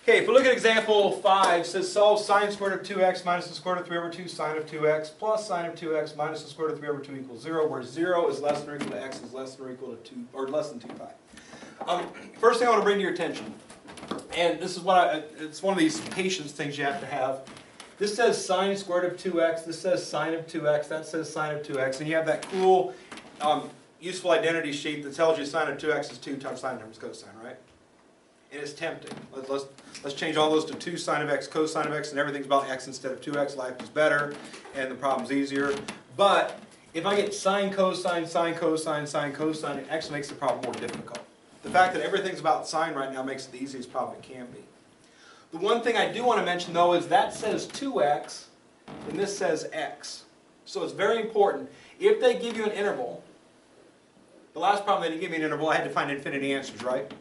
Okay, if we look at example 5, it says solve sine squared of 2x minus the square root of 3 over 2 sine of 2x plus sine of 2x minus the square root of 3 over 2 equals 0, where 0 is less than or equal to x is less than or equal to 2, or less than 2 pi. First thing I want to bring to your attention, and this is what it's one of these patience things you have to have. This says sine squared of 2x, this says sine of 2x, that says sine of 2x, and you have that cool useful identity sheet that tells you sine of 2x is 2 times sine times cosine, right? And it's tempting. Let's change all those to 2 sine of x, cosine of x, and everything's about x instead of 2x. Life is better, and the problem's easier. But if I get sine, cosine, sine, cosine, sine, cosine, it actually makes the problem more difficult. The fact that everything's about sine right now makes it the easiest problem it can be. The one thing I do want to mention, though, is that says 2x, and this says x. So it's very important. If they give you an interval, the last problem they didn't give me an interval, I had to find infinity answers, right?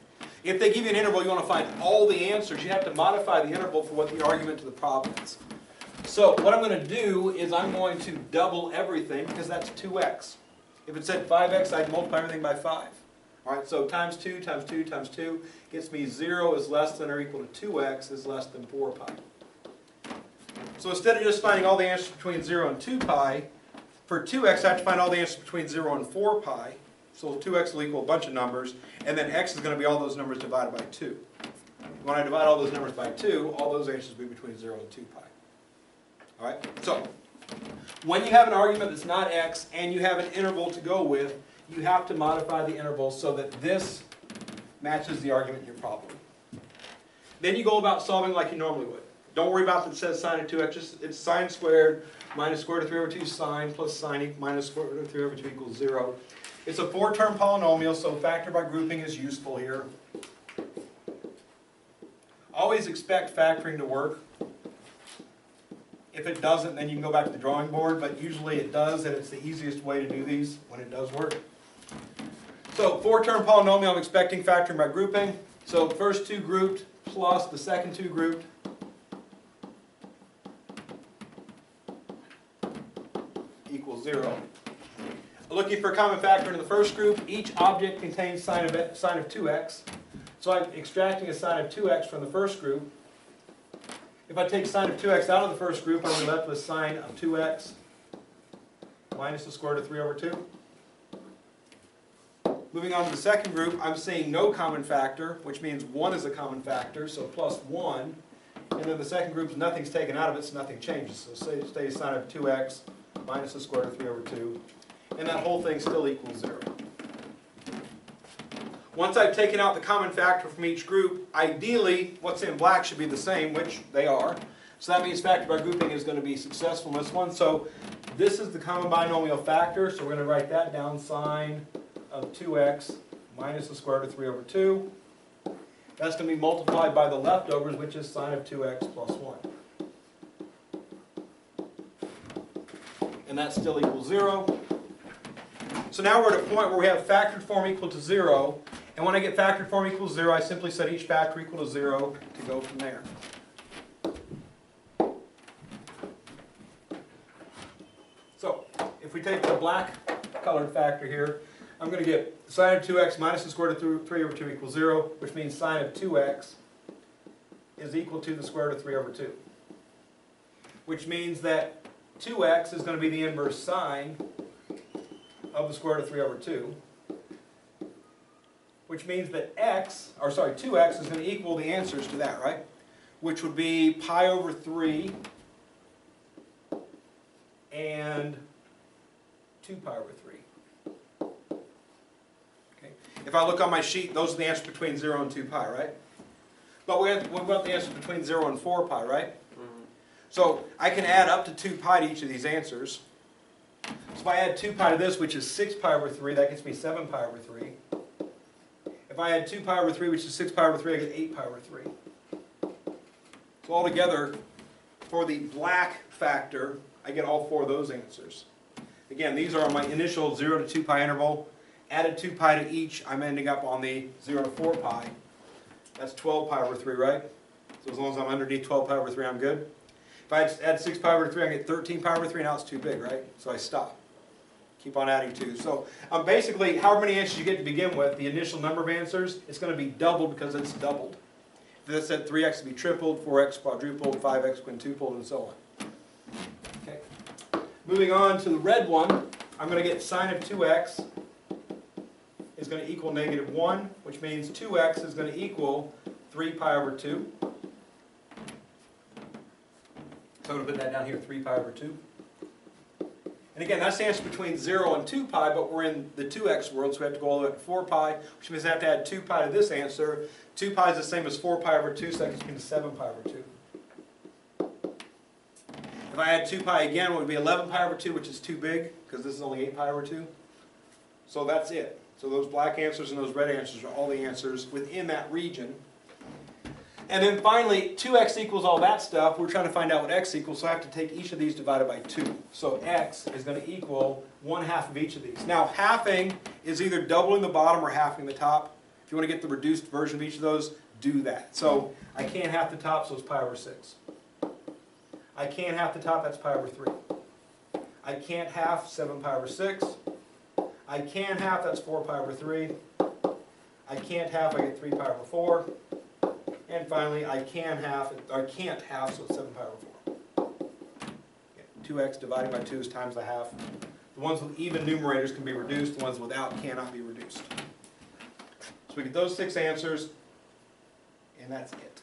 If they give you an interval, you want to find all the answers. You have to modify the interval for what the argument to the problem is. So what I'm going to do is I'm going to double everything, because that's 2x. If it said 5x, I'd multiply everything by 5. All right, so times 2 times 2 times 2 gets me 0 is less than or equal to 2x is less than 4 pi. So instead of just finding all the answers between 0 and 2 pi, for 2x I have to find all the answers between 0 and 4 pi. So 2x will equal a bunch of numbers, and then x is going to be all those numbers divided by 2. When I divide all those numbers by 2, all those answers will be between 0 and 2 pi. All right? So, when you have an argument that's not x, and you have an interval to go with, you have to modify the interval so that this matches the argument in your problem. Then you go about solving like you normally would. Don't worry about that it says sine of 2x. Just, it's sine squared minus square root of 3 over 2 sine plus sine minus square root of 3 over 2 equals 0. It's a 4-term polynomial, so factor by grouping is useful here. Always expect factoring to work. If it doesn't, then you can go back to the drawing board, but usually it does, and it's the easiest way to do these when it does work. So 4-term polynomial, I'm expecting factoring by grouping. So first 2 grouped plus the second 2 grouped. Equals 0. Looking for a common factor in the first group, each object contains sine of 2x. So I'm extracting a sine of 2x from the first group. If I take sine of 2x out of the first group, I'm left with sine of 2x minus the square root of 3 over 2. Moving on to the second group, I'm seeing no common factor, which means 1 is a common factor, so plus 1. And then the second group, nothing's taken out of it, so nothing changes. So it stays sine of 2x minus the square root of 3 over 2. And that whole thing still equals 0. Once I've taken out the common factor from each group, ideally what's in black should be the same, which they are. So that means factor by grouping is going to be successful in this one. So this is the common binomial factor, so we're going to write that down, sine of 2x minus the square root of 3 over 2. That's going to be multiplied by the leftovers, which is sine of 2x plus 1. And that still equals 0. So now we're at a point where we have factored form equal to 0, and when I get factored form equals 0, I simply set each factor equal to 0 to go from there. So, if we take the black colored factor here, I'm going to get sine of 2x minus the square root of 3 over 2 equals 0, which means sine of 2x is equal to the square root of 3 over 2. Which means that 2x is going to be the inverse sine of the square root of 3 over 2, which means that 2x is going to equal the answers to that, right? Which would be pi over 3 and 2 pi over 3. Okay. If I look on my sheet, those are the answers between 0 and 2 pi, right? But we want the answers between 0 and 4 pi, right? So I can add up to 2 pi to each of these answers. So if I add 2 pi to this, which is 6 pi over 3, that gets me 7 pi over 3. If I add 2 pi over 3, which is 6 pi over 3, I get 8 pi over 3. So altogether, for the black factor, I get all 4 of those answers. Again, these are my initial 0 to 2 pi interval. Added 2 pi to each, I'm ending up on the 0 to 4 pi. That's 12 pi over 3, right? So as long as I'm underneath 12 pi over 3, I'm good. If I add 6 pi over 3, I get 13 pi over 3. Now it's too big, right? So I stop. Keep on adding 2. So basically, however many answers you get to begin with, the initial number of answers, it's going to be doubled because it's doubled. This said 3x to be tripled, 4x quadrupled, 5x quintupled, and so on. Okay. Moving on to the red one, I'm going to get sine of 2x is going to equal negative 1, which means 2x is going to equal 3 pi over 2. So I'm going to put that down here, 3 pi over 2. And again, that's the answer between 0 and 2 pi, but we're in the 2x world, so we have to go all the way up to 4 pi, which means I have to add 2 pi to this answer. 2 pi is the same as 4 pi over 2, so that gives me 7 pi over 2. If I add 2 pi again, it would be 11 pi over 2, which is too big, because this is only 8 pi over 2. So that's it. So those black answers and those red answers are all the answers within that region. And then finally, 2x equals all that stuff. We're trying to find out what x equals, so I have to take each of these divided by 2. So x is going to equal 1/2 of each of these. Now, halving is either doubling the bottom or halving the top. If you want to get the reduced version of each of those, do that. So I can't half the top, so it's pi over 6. I can't half the top, that's pi over 3. I can't half 7 pi over 6. I can half, that's 4 pi over 3. I can't half, I get 3 pi over 4. And finally, I can't half, so it's 7 pi over 4. Okay, 2x divided by 2 is times the half. The ones with even numerators can be reduced, the ones without cannot be reduced. So we get those 6 answers, and that's it.